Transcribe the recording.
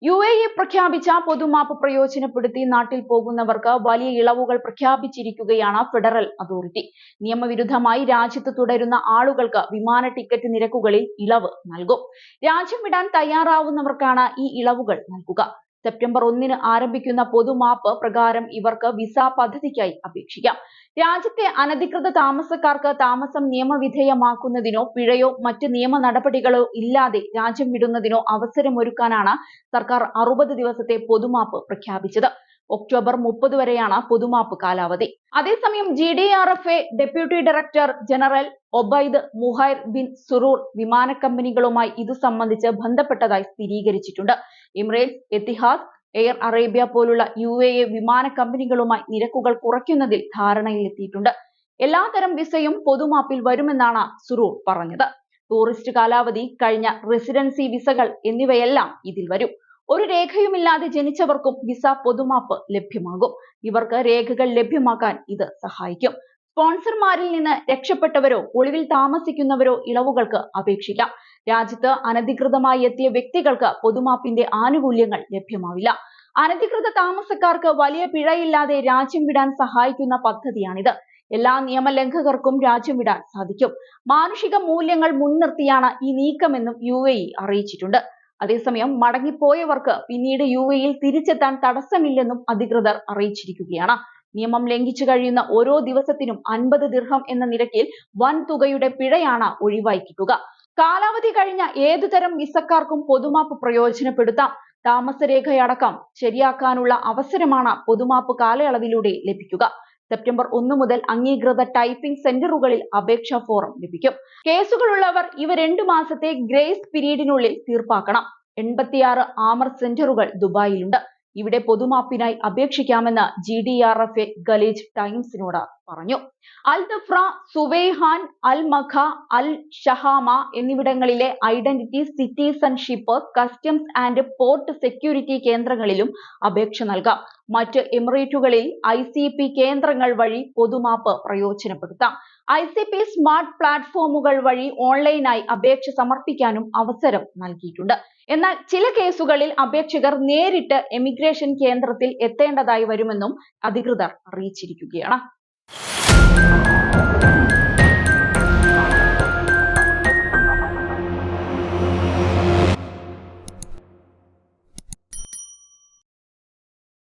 UAE പ്രഖ്യാപിച്ച പൊതുമാപ്പ് പ്രയോജനപ്പെടുത്തി നാട്ടിൽ പോകുന്നവർക്ക് വലിയ ഇളവുകൾ പ്രഖ്യാപിച്ചിരിക്കുകയാണ് ഫെഡറൽ അതോറിറ്റി. നിയമവിരുദ്ധമായി രാജ്യത്ത് തുടരുന്ന ആളുകൾക്ക് വിമാന ടിക്കറ്റ് നിരക്കുകളിൽ ഇളവ് നൽകും. രാജ്യം വിടാൻ തയ്യാറാവുന്നവർക്കാണ് ഈ ഇളവുകൾ നൽകുക. സെപ്റ്റംബർ 1 ആരംഭിക്കുന്ന പൊതുമാപ്പ് പ്രകാരം ഇവർക്ക് വിസ പദ്ധതിക്കായി അപേക്ഷിക്കാം. രാജ്യത്തെ അനധികൃത താമസക്കാർക്ക് താമസം നിയമവിധേയമാക്കുന്നതിനോ പിഴയോ മറ്റ് നിയമ നടപടികളോ ഇല്ലാതെ രാജ്യം വിടുന്നതിനോ അവസരമൊരുക്കാനാണ് സർക്കാർ 60 ദിവസത്തെ പൊതുമാപ്പ് പ്രഖ്യാപിച്ചത്. ഒക്ടോബർ 30 വരെയാണ് പൊതുമാപ്പ് കാലാവധി. അതേസമയം GDRFA deputy director general Obaid Muhair bin Suroor വിമാന കമ്പനികളുമായി ഇതു സംബന്ധിച്ച് ബന്ധപ്പെട്ടതായി സ്ഥിരീകരിച്ചിട്ടുണ്ട്. എമിറേറ്റ്സ്, എത്തിഹാദ്, എയർ അറേബ്യ പോലുള്ള UAE വിമാന കമ്പനികളുമായി നിരക്കുകൾ കുറയ്ക്കുന്നതിൽ ധാരണയിലെത്തിയിട്ടുണ്ട്. എല്ലാത്തരം വിസയും പൊതുമാപ്പിൽ വരുമെന്നാണ് സുറൂർ പറഞ്ഞത്. ടൂറിസ്റ്റ് കാലാവധി കഴിഞ്ഞ റെസിഡൻസി വിസകൾ എന്നിവയെല്ലാം ഇതിൽ വരും. ഒരു രേഖയുമില്ലാതെ ജനിച്ചവർക്കും വിസ പൊതുമാപ്പ് ലഭ്യമാകും. ഇവർക്ക് രേഖകൾ ലഭ്യമാക്കാൻ ഇത് സഹായിക്കും. സ്പോൺസർമാരിൽ നിന്ന് രക്ഷപ്പെട്ടവരോ ഒളിവിൽ താമസിക്കുന്നവരോ ഇളവുകൾക്ക് അപേക്ഷിക്കാം. രാജ്യത്ത് അനധികൃതമായി എത്തിയ വ്യക്തികൾക്ക് പൊതുമാപ്പിന്റെ ആനുകൂല്യങ്ങൾ ലഭ്യമാവില്ല. അനധികൃത താമസക്കാർക്ക് വലിയ പിഴയില്ലാതെ രാജ്യം വിടാൻ സഹായിക്കുന്ന പദ്ധതിയാണിത്. എല്ലാ നിയമലംഘകർക്കും രാജ്യം വിടാൻ സാധിക്കും. മാനുഷിക മൂല്യങ്ങൾ മുൻനിർത്തിയാണ് ഈ നീക്കമെന്നും UAE അറിയിച്ചിട്ടുണ്ട്. അതേസമയം മടങ്ങിപ്പോയവർക്ക് പിന്നീട് UAE-യിൽ തിരിച്ചെത്താൻ തടസ്സമില്ലെന്നും അധികൃതർ അറിയിച്ചിരിക്കുകയാണ്. നിയമം ലംഘിച്ചു കഴിയുന്ന ഓരോ ദിവസത്തിനും 50 ദിർഹം എന്ന നിരക്കിൽ വൻ തുകയുടെ പിഴയാണ് ഒഴിവായി കിട്ടുക. കാലാവധി കഴിഞ്ഞ ഏതുതരം വിസക്കാർക്കും പൊതുമാപ്പ് പ്രയോജനപ്പെടുത്താം. താമസരേഖയടക്കം ശരിയാക്കാനുള്ള അവസരമാണ് പൊതുമാപ്പ് കാലയളവിലൂടെ ലഭിക്കുക. സെപ്റ്റംബർ 1 മുതൽ അംഗീകൃത ടൈപ്പിംഗ് സെന്ററുകളിൽ അപേക്ഷാ ഫോറം ലഭിക്കും. കേസുകളുള്ളവർ ഇവ 2 മാസത്തെ ഗ്രേസ് പീരീഡിനുള്ളിൽ തീർപ്പാക്കണം. 86 ആമർ സെന്ററുകൾ ദുബായിലുണ്ട്. ഇവിടെ പൊതുമാപ്പിനായി അപേക്ഷിക്കാമെന്ന് GDRFA ഖലീജ് ടൈംസിനോട് പറഞ്ഞു. അൽ ദഫ്ര, സുവൈഹാൻ, അൽ മഖ, അൽ ഷഹാമ എന്നിവിടങ്ങളിലെ identity, citizenship, customs and port security കേന്ദ്രങ്ങളിലും അപേക്ഷ നൽകാം. മറ്റ് എമിറേറ്റുകളിൽ ICP കേന്ദ്രങ്ങൾ വഴി പൊതുമാപ്പ് പ്രയോജനപ്പെടുത്താം. ICP സ്മാർട്ട് പ്ലാറ്റ്ഫോമുകൾ വഴി ഓൺലൈനായി അപേക്ഷ സമർപ്പിക്കാനും അവസരം നൽകിയിട്ടുണ്ട്. എന്നാൽ ചില കേസുകളിൽ അപേക്ഷകർ നേരിട്ട് എമിഗ്രേഷൻ കേന്ദ്രത്തിൽ എത്തേണ്ടതായി വരുമെന്നും അധികൃതർ അറിയിച്ചിരിക്കുകയാണ്.